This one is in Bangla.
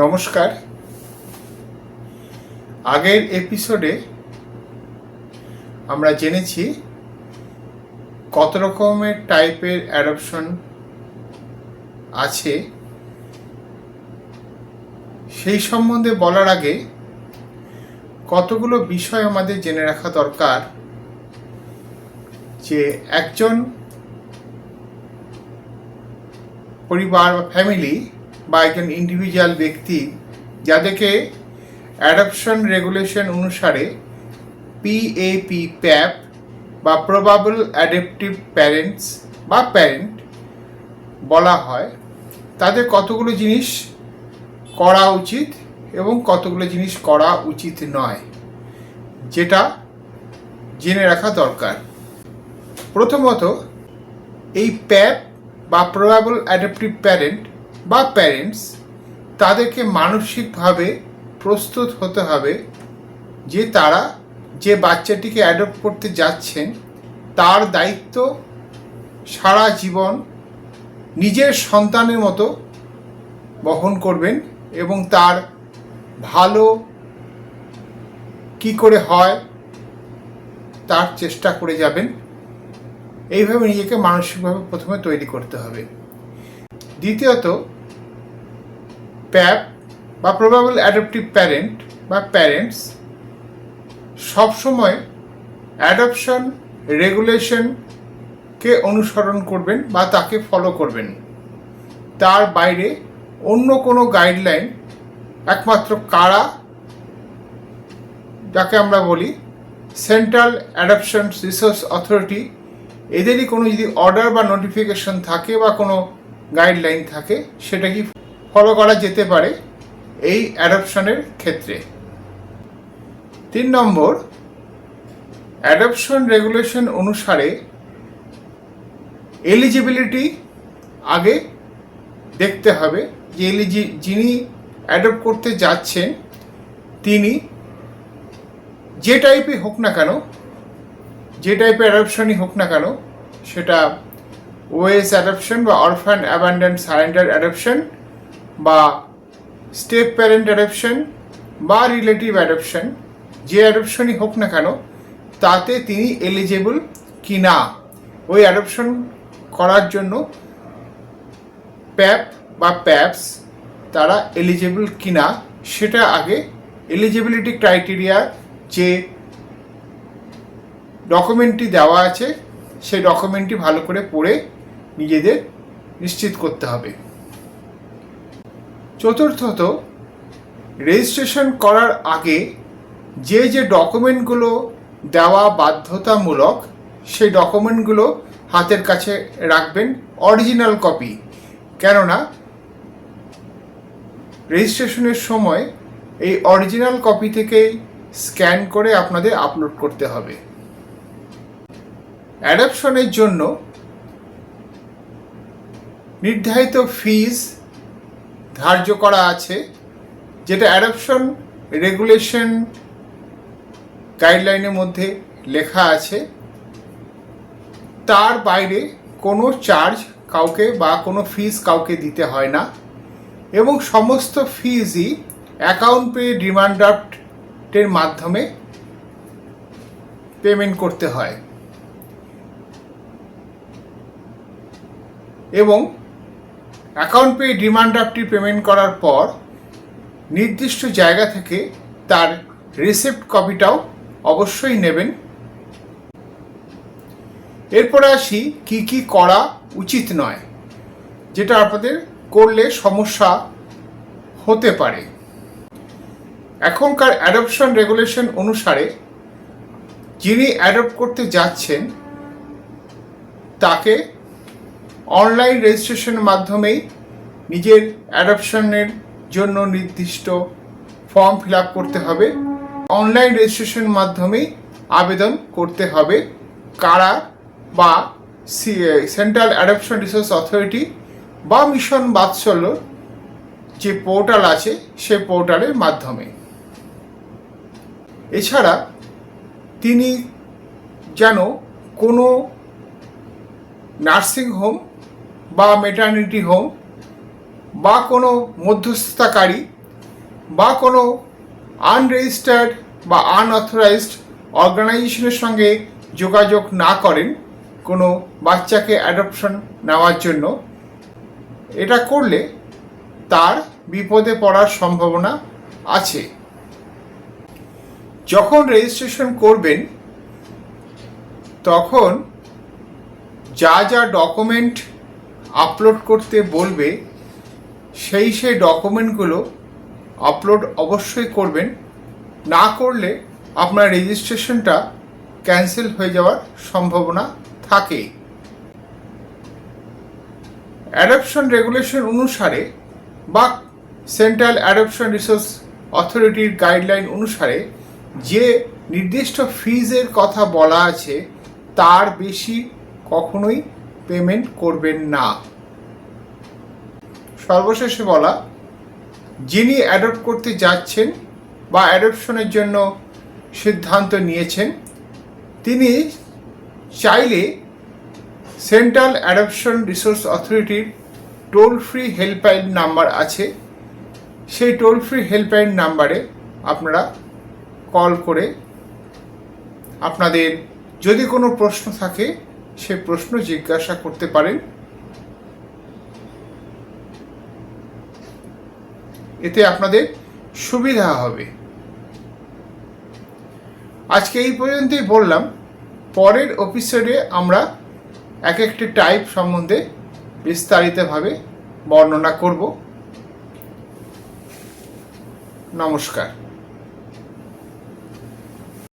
নমস্কার। আগের এপিসোডে আমরা জেনেছি কত রকমের টাইপের অ্যাডপশন আছে। সেই সম্বন্ধে বলার আগে কতগুলো বিষয় আমাদের জেনে রাখা দরকার যে একজন পরিবার বা ফ্যামিলি বা একজন ইন্ডিভিজুয়াল ব্যক্তি যাদেরকে অ্যাডপশন রেগুলেশন অনুসারে পিএপি প্যাপ বা প্রবাবল অ্যাডাপটিভ প্যারেন্টস বা প্যারেন্ট বলা হয়, তাদের কতগুলো জিনিস করা উচিত এবং কতগুলো জিনিস করা উচিত নয়, যেটা জেনে রাখা দরকার। প্রথমত, এই প্যাপ বা প্রবাবল অ্যাডাপটিভ প্যারেন্ট বা প্যারেন্টস তাদেরকে মানসিকভাবে প্রস্তুত হতে হবে যে তারা যে বাচ্চাটিকে অ্যাডপ্ট করতে যাচ্ছেন তার দায়িত্ব সারা জীবন নিজের সন্তানের মতো বহন করবেন এবং তার ভালো কি করে হয় তার চেষ্টা করে যাবেন। এইভাবে নিজেকে মানসিকভাবে প্রথমে তৈরি করতে হবে। দ্বিতীয়ত, প্যাপ বা প্রবাবল অ্যাডাপটিভ প্যারেন্ট বা প্যারেন্টস সবসময় অ্যাডপশন রেগুলেশনকে অনুসরণ করবেন বা তাকে ফলো করবেন। তার বাইরে অন্য কোনো গাইডলাইন একমাত্র কারা, যাকে আমরা বলি সেন্ট্রাল অ্যাডপশন রিসোর্স অথরিটি, এদেরই কোনো যদি অর্ডার বা নোটিফিকেশন থাকে বা কোনো গাইডলাইন থাকে সেটা কি ফলো করা যেতে পারে এই অ্যাডপশনের ক্ষেত্রে। 3 নম্বর, অ্যাডপশন রেগুলেশন অনুসারে এলিজিবিলিটি আগে দেখতে হবে যে যিনি অ্যাডপ্ট করতে যাচ্ছেন তিনি যে টাইপের হোক না কেন, যে টাইপের অ্যাডপশনই হোক না কেন, সেটা ওএস অ্যাডপশন বা অরফান অ্যাবান্ডন সারেন্ডার অ্যাডপশন বা স্টেপ প্যারেন্ট অ্যাডপশন বা রিলেটিভ অ্যাডপশন, যে অ্যাডপশনই হোক না কেন তাতে তিনি এলিজেবল কি না, ওই অ্যাডপশন করার জন্য প্যাপ বা প্যাপস তারা এলিজেবল কি না সেটা আগে এলিজিবিলিটি ক্রাইটেরিয়া যে ডকুমেন্টটি দেওয়া আছে সেই ডকুমেন্টটি ভালো করে পড়ে নিজেদের নিশ্চিত করতে হবে। চতুর্থত, রেজিস্ট্রেশন করার আগে যে ডকুমেন্টগুলো দেওয়া বাধ্যতামূলক সেই ডকুমেন্টগুলো হাতের কাছে রাখবেন, অরিজিনাল কপি। কেননা রেজিস্ট্রেশনের সময় এই অরিজিনাল কপি থেকেই স্ক্যান করে আপনাদের আপলোড করতে হবে। অ্যাডপশনের জন্য নির্ধারিত ফিজ ধার্য করা আছে, যেটা অ্যাডপশন রেগুলেশন গাইডলাইনের মধ্যে লেখা আছে। তার বাইরে কোনো চার্জ কাউকে বা কোনো ফিজ কাউকে দিতে হয় না এবং সমস্ত ফিজই অ্যাকাউন্ট পে ডিমান্ড ড্রাফটের মাধ্যমে পেমেন্ট করতে হয় এবং অ্যাকাউন্ট পে ডিমান্ড ড্রাফটটি পেমেন্ট করার পর নির্দিষ্ট জায়গা থেকে তার রিসিপ্ট কপিটাও অবশ্যই নেবেন। এরপরে আসি কি কি করা উচিত নয়, যেটা আপনাদের করলে সমস্যা হতে পারে। এখনকার অ্যাডপশন রেগুলেশন অনুসারে যিনি অ্যাডপ্ট করতে যাচ্ছেন তাকে অনলাইন রেজিস্ট্রেশনের মাধ্যমেই নিজের অ্যাডপশনের জন্য নির্দিষ্ট ফর্ম ফিল আপ করতে হবে। অনলাইন রেজিস্ট্রেশনের মাধ্যমেই আবেদন করতে হবে কারা বা সেন্ট্রাল অ্যাডপশন রিসোর্স অথরিটি বা মিশন বাৎসল্য যে পোর্টাল আছে সে পোর্টালের মাধ্যমে। এছাড়া তিনি যেন কোনো নার্সিং হোম বা মেটার্নিটি হোম বা কোনো মধ্যস্থতাকারী বা কোনো আনরেজিস্টার্ড বা আনঅথরাইজড অর্গানাইজেশনের সঙ্গে যোগাযোগ না করেন কোনো বাচ্চাকে অ্যাডপশন নেওয়ার জন্য, এটা করলে তার বিপদে পড়ার সম্ভাবনা আছে। যখন রেজিস্ট্রেশন করবেন তখন যা যা ডকুমেন্ট আপলোড করতে বলবে সেই ডকুমেন্টগুলো আপলোড অবশ্যই করবেন। না করলে আপনার রেজিস্ট্রেশনটা ক্যান্সেল হয়ে যাওয়ার সম্ভাবনা থাকে। অ্যাডপশন রেগুলেশন অনুসারে বা সেন্ট্রাল অ্যাডপশন রিসোর্স অথরিটির গাইডলাইন অনুসারে যে নির্দিষ্ট ফিজের কথা বলা আছে তার বেশি কখনোই পেমেন্ট করবেন না। সর্বশেষে বলা, যিনি অ্যাডপ্ট করতে যাচ্ছেন বা অ্যাডপশনের জন্য সিদ্ধান্ত নিয়েছেন তিনি চাইলে সেন্ট্রাল অ্যাডপশন রিসোর্স অথরিটির টোল ফ্রি হেল্পলাইন নাম্বার আছে, সেই টোল ফ্রি হেল্পলাইন নাম্বারে আপনারা কল করে আপনাদের যদি কোনো প্রশ্ন থাকে সে প্রশ্ন জিজ্ঞাসা করতে পারেন। এতে আপনাদের সুবিধা হবে। আজকে এই পর্যন্তই বললাম। পরের এপিসোডে আমরা এক একটি টাইপ সম্বন্ধে বিস্তারিতভাবে বর্ণনা করব। নমস্কার।